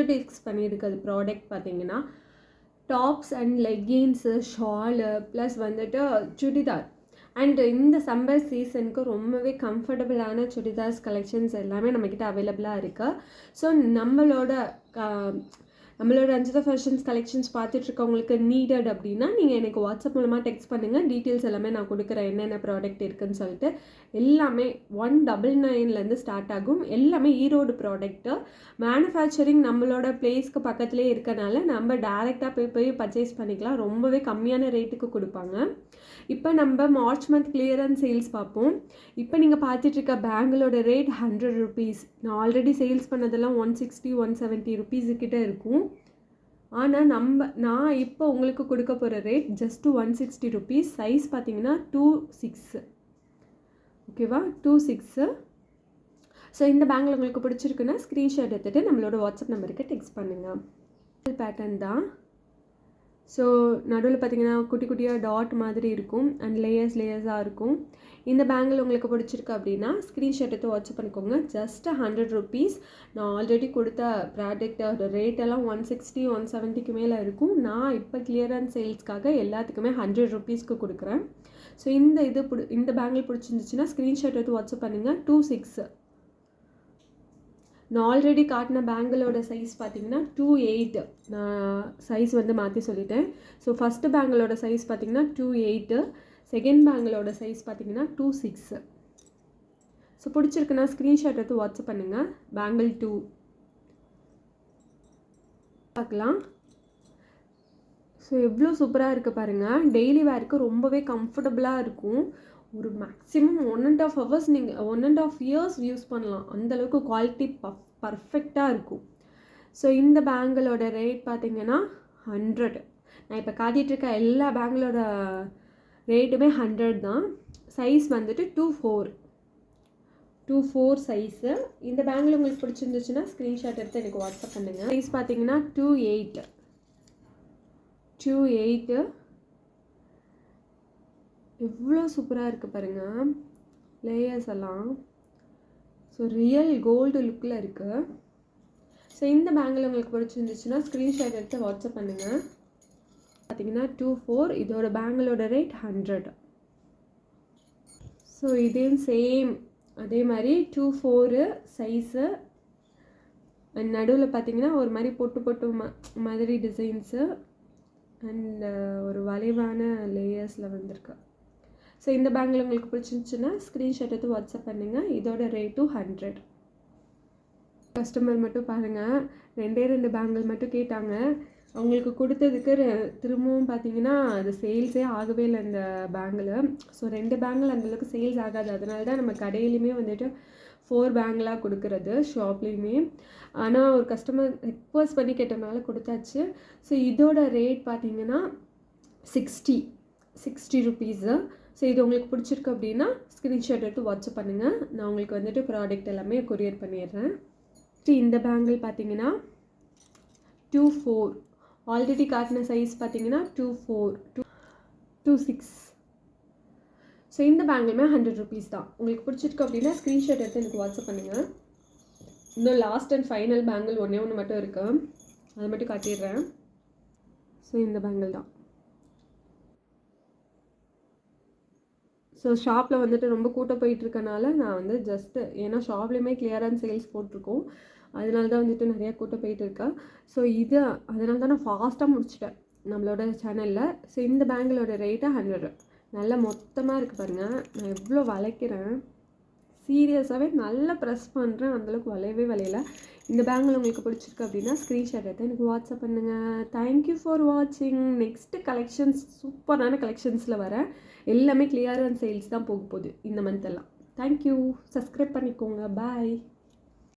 Introduce பண்ணியிருக்கிறது product பார்த்தீங்கன்னா tops and leggings, shawl plus வந்துட்டு சுடிதார். அண்ட் இந்த சம்மர் சீசனுக்கு ரொம்பவே கம்ஃபர்டபுளான சுடிதார்ஸ் கலெக்ஷன்ஸ் எல்லாமே நம்மக்கிட்ட அவைலபிளாக இருக்குது. ஸோ நம்மளோட ரஞ்சிதா ஃபேஷன்ஸ் கலெக்ஷன்ஸ் பார்த்துட்ருக்கவங்களுக்கு நீடட் அப்படின்னா நீங்கள் எனக்கு வாட்ஸ்அப் மூலமாக டெக்ஸ்ட் பண்ணுங்கள். டீட்டெயில்ஸ் எல்லாமே நான் கொடுக்குறேன், என்னென்ன ப்ராடக்ட் இருக்குதுன்னு சொல்லிட்டு. எல்லாமே 199 ஸ்டார்ட் ஆகும். எல்லாமே ஈரோடு ப்ராடக்ட்டு. மேனுஃபேக்சரிங் நம்மளோட பிளேஸ்க்கு பக்கத்துலேயே இருக்கனால நம்ம டேரெக்டாக போய் பர்ச்சேஸ் பண்ணிக்கலாம். ரொம்பவே கம்மியான ரேட்டுக்கு கொடுப்பாங்க. இப்போ நம்ம மார்ச் மந்த் கிளியரன்ஸ் சேல்ஸ் பார்ப்போம். இப்போ நீங்கள் பார்த்துட்ருக்க பேங்கிளோட ரேட் 100 rupees. நான் ஆல்ரெடி சேல்ஸ் பண்ணதெல்லாம் 160 170 rupees கிட்ட இருக்கும். ஆனால் நான் இப்போ உங்களுக்கு கொடுக்க போகிற ரேட் ஜஸ்ட்டு 160 rupees. சைஸ் பார்த்தீங்கன்னா 2/6. ஓகேவா, 2/6. ஸோ இந்த பேங்கில் உங்களுக்கு பிடிச்சிருக்குன்னா ஸ்க்ரீன்ஷாட் எடுத்துகிட்டு நம்மளோட வாட்ஸ்அப் நம்பருக்கு டெக்ஸ்ட் பண்ணுங்கள். பேட்டர்ன் தான். ஸோ நடுவில் பார்த்தீங்கன்னா குட்டி குட்டியாக டாட் மாதிரி இருக்கும் அண்ட் லேயர்ஸாக இருக்கும். இந்த பேங்கில் உங்களுக்கு பிடிச்சிருக்கு அப்படின்னா ஸ்க்ரீன்ஷாட் எடுத்து வாட்ஸ்அப் பண்ணிக்கோங்க. Just 100 rupees. நான் ஆல்ரெடி கொடுத்த ப்ராடக்டோட ரேட்டெல்லாம் 160 170க்கு மேலே இருக்கும். நான் இப்போ கிளியரன்ஸ் சேல்ஸ்க்காக எல்லாத்துக்குமே 100 rupeesக்கு கொடுக்குறேன். ஸோ இந்த பேங்கில் பிடிச்சிருந்துச்சுன்னா ஸ்க்ரீன்ஷாட் எடுத்து வாட்ஸ்அப் பண்ணுங்கள். 2/6. நான் ஆல்ரெடி காட்டின பேங்கிளோட சைஸ் பார்த்தீங்கன்னா 2/8. நான் சைஸ் வந்து மாற்றி சொல்லிட்டேன். ஸோ ஃபஸ்ட்டு பேங்கிளோட சைஸ் பார்த்தீங்கன்னா 2/8. செகண்ட் பேங்கிளோட சைஸ் பார்த்தீங்கன்னா 2/6. ஸோ பிடிச்சிருக்குன்னா ஸ்க்ரீன்ஷாட் எடுத்து வாட்ஸ்அப் பண்ணுங்கள். பேங்கிள் 2 பார்க்கலாம். ஸோ எவ்வளோ சூப்பராக இருக்குது பாருங்கள். டெய்லி வேருக்கு ரொம்பவே கம்ஃபர்டபுளாக இருக்கும். ஒரு மேக்ஸிமம் 1.5 hours நீங்கள் 1.5 years யூஸ் பண்ணலாம். அந்தளவுக்கு குவாலிட்டி பர்ஃபெக்டாக இருக்கும். ஸோ இந்த பேங்கிளோட ரேட் பார்த்தீங்கன்னா 100. நான் இப்போ காட்டிகிட்ருக்க எல்லா பேங்கிளோட ரேட்டுமே 100 தான். சைஸ் வந்துட்டு 2/4 சைஸு. இந்த பேங்கில் உங்களுக்கு பிடிச்சிருந்துச்சுன்னா ஸ்க்ரீன்ஷாட் எடுத்து எனக்கு வாட்ஸ்அப் பண்ணுங்கள். சைஸ் பார்த்தீங்கன்னா 2/8. எவ்வளோ சூப்பராக இருக்குது பாருங்கள் லேயர்ஸ் எல்லாம். ஸோ ரியல் கோல்டு லுக்கில் இருக்குது. ஸோ இந்த பேங்கில் உங்களுக்கு பிடிச்சிருந்துச்சுன்னா ஸ்க்ரீன்ஷாட் எடுத்து வாட்ஸ்அப் பண்ணுங்கள். பார்த்தீங்கன்னா 2/4. இதோட பேங்கிளோட ரேட் 100. ஸோ இதையும் சேம் அதே மாதிரி 2/4 சைஸு. அண்ட் நடுவில் பார்த்தீங்கன்னா ஒரு மாதிரி பொட்டு மாதிரி டிசைன்ஸு அண்ட் ஒரு வளைவான லேயர்ஸில் வந்திருக்கு. ஸோ இந்த பேங்கில் உங்களுக்கு பிடிச்சிருந்துச்சுன்னா ஸ்க்ரீன்ஷாட் எடுத்து வாட்ஸ்அப் பண்ணுங்கள். இதோட ரேட்டும் 100. கஸ்டமர் மட்டும் பாருங்கள், 2 பேங்கிள் மட்டும் கேட்டாங்க. அவங்களுக்கு கொடுத்ததுக்கு திரும்பவும் பார்த்தீங்கன்னா அது சேல்ஸே ஆகவே இல்லை இந்த பேங்கில். ஸோ 2 பேங்கிள் அந்தளவுக்கு சேல்ஸ் ஆகாது. அதனால தான் நம்ம கடையிலையுமே வந்துட்டு 4 பேங்கிளாக கொடுக்குறது ஷாப்லேயுமே. ஆனால் ஒரு கஸ்டமர் ரெக்வஸ்ட் பண்ணி கேட்டனால கொடுத்தாச்சு. ஸோ இதோட ரேட் பார்த்தீங்கன்னா 60 rupees. ஸோ இது உங்களுக்கு பிடிச்சிருக்கு அப்படின்னா ஸ்க்ரீன்ஷாட் எடுத்து வாட்ஸ்அப் பண்ணுங்கள். நான் உங்களுக்கு வந்துட்டு ப்ராடக்ட் எல்லாமே கொரியர் பண்ணிடுறேன். இந்த பேங்கிள் பார்த்தீங்கன்னா 2/4. ஆல்ரெடி காட்டின சைஸ் பார்த்தீங்கன்னா 2/6. ஸோ இந்த பேங்கிளுமே 100 rupees தான். உங்களுக்கு பிடிச்சிருக்கு அப்படின்னா ஸ்க்ரீன்ஷாட் எடுத்து எனக்கு வாட்ஸ்அப் பண்ணுங்கள். இன்னும் லாஸ்ட் அண்ட் ஃபைனல் பேங்கிள் ஒன்று மட்டும் இருக்குது, அதை மட்டும் காட்டிடுறேன். ஸோ இந்த பேங்கிள் தான். ஸோ ஷாப்பில் வந்துட்டு ரொம்ப கூட்டம் போயிட்டுருக்கனால நான் வந்து ஜஸ்ட்டு ஏன்னா ஷாப்லேயுமே கிளியரன்ஸ் சேல்ஸ் போட்டிருக்கோம், அதனால தான் வந்துட்டு நிறையா கூட்டம் போயிட்டுருக்கா. ஸோ அதனால தான் நான் ஃபாஸ்ட்டாக முடிச்சிட்டேன் நம்மளோட சேனலில். ஸோ இந்த பேங்கிளோட ரேட்டு 100. நல்லா மொத்தமாக இருக்குது பாருங்கள். நான் எவ்வளோ வளைக்கிறேன், சீரியஸாகவே நல்லா ப்ரெஸ் பண்ணுறேன், அந்தளவுக்கு வளையல. இந்த பேங்கில் உங்களுக்கு பிடிச்சிருக்கு அப்படின்னா ஸ்க்ரீன்ஷாட் எடுத்து எனக்கு வாட்ஸ்அப் பண்ணுங்கள். தேங்க்யூ ஃபார் வாட்சிங். நெக்ஸ்ட்டு கலெக்ஷன்ஸ் சூப்பரான கலெக்ஷன்ஸில் வரேன். எல்லாமே கிளியரன்ஸ் சேல்ஸ் தான் போக போகுது இந்த மந்த் எல்லாம். தேங்க்யூ. சப்ஸ்கிரைப் பண்ணிக்கோங்க. பாய்.